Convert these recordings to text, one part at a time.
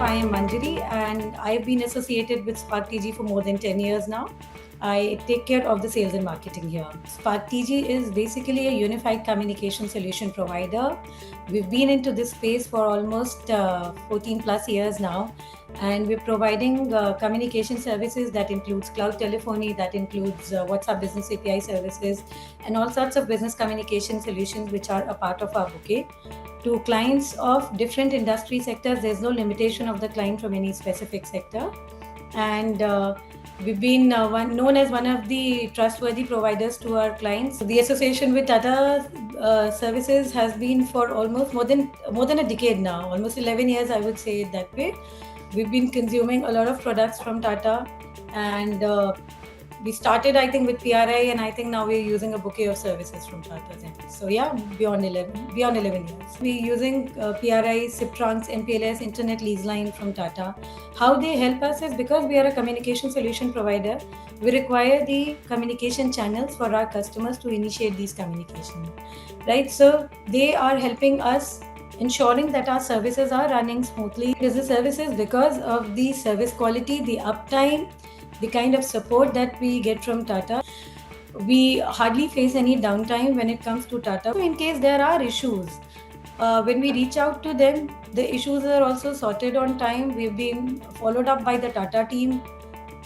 I am Manjari and I've been associated with Spark TG for more than 10 years now. I take care of the sales and marketing here. Spark TG is basically a unified communication solution provider. We've been into this space for almost 14 plus years now, and we're providing communication services that includes cloud telephony, that includes WhatsApp Business API services, and all sorts of business communication solutions which are a part of our bouquet to clients of different industry sectors. There's no limitation of the client from any specific sector. And we've been known as one of the trustworthy providers to our clients. The association with Tata Services has been for almost more than a decade now, almost 11 years, I would say it that way. We've been consuming a lot of products from Tata, and we started, I think, with PRI, and I think now we're using a bouquet of services from Tata. So yeah, beyond 11 years. We're using PRI, SIPTRANS, MPLS, Internet Lease Line from Tata. How they help us is because we are a communication solution provider, we require the communication channels for our customers to initiate these communications, right? So they are helping us ensuring that our services are running smoothly. It is the services because of the service quality, the uptime, the kind of support that we get from Tata. We hardly face any downtime when it comes to Tata. In case there are issues, when we reach out to them, the issues are also sorted on time. We've been followed up by the Tata team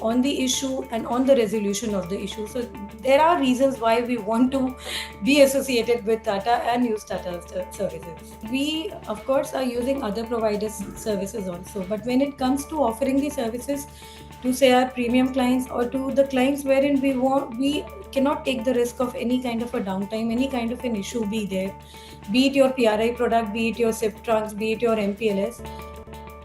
on the issue and on the resolution of the issue. So there are reasons why we want to be associated with Tata and use Tata services. We, of course, are using other providers' services also. But when it comes to offering the services to, say, our premium clients or to the clients wherein we cannot take the risk of any kind of a downtime, any kind of an issue be there, be it your PRI product, be it your SIPTRANS, be it your MPLS,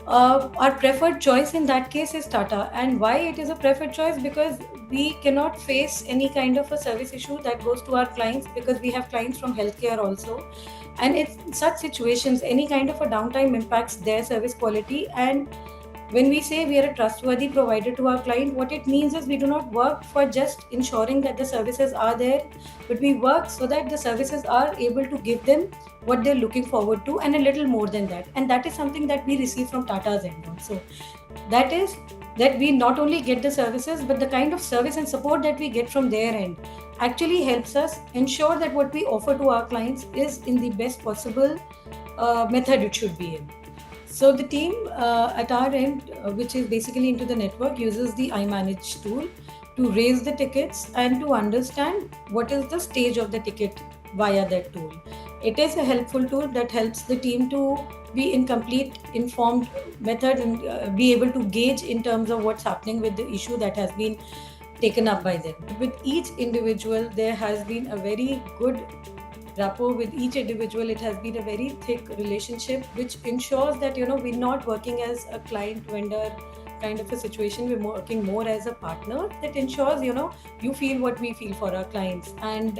our preferred choice in that case is Tata. And why it is a preferred choice? Because we cannot face any kind of a service issue that goes to our clients, because we have clients from healthcare also. And in such situations, any kind of a downtime impacts their service quality. And when we say we are a trustworthy provider to our client, what it means is we do not work for just ensuring that the services are there, but we work so that the services are able to give them what they're looking forward to and a little more than that. And that is something that we receive from Tata's end also. That is that we not only get the services, but the kind of service and support that we get from their end actually helps us ensure that what we offer to our clients is in the best possible method it should be in. So the team at our end, which is basically into the network, uses the iManage tool to raise the tickets and to understand what is the stage of the ticket via that tool. It is a helpful tool that helps the team to be in complete informed method and be able to gauge in terms of what's happening with the issue that has been taken up by them. With each individual, there has been a very good rapport with each individual. It has been a very thick relationship, which ensures that we're not working as a client vendor kind of a situation. We're working more as a partner that ensures you feel what we feel for our clients, and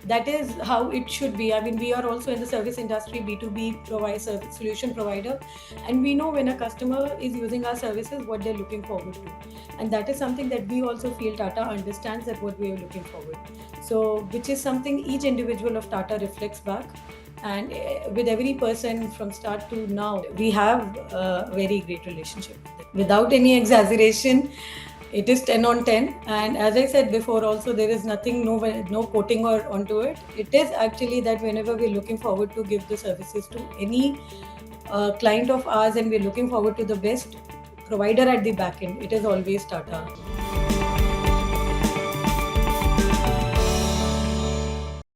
that is how it should be. I mean, we are also in the service industry, B2B solution provider, and we know when a customer is using our services what they're looking forward to, and that is something that we also feel Tata understands that what we are looking forward. So which is something each individual of Tata reflects back, and with every person from start to now, we have a very great relationship with them. Without any exaggeration, it is 10 on 10, and as I said before also, there is nothing, no coating or onto it. It is actually that whenever we're looking forward to give the services to any client of ours and we're looking forward to the best provider at the back end, it is always Tata.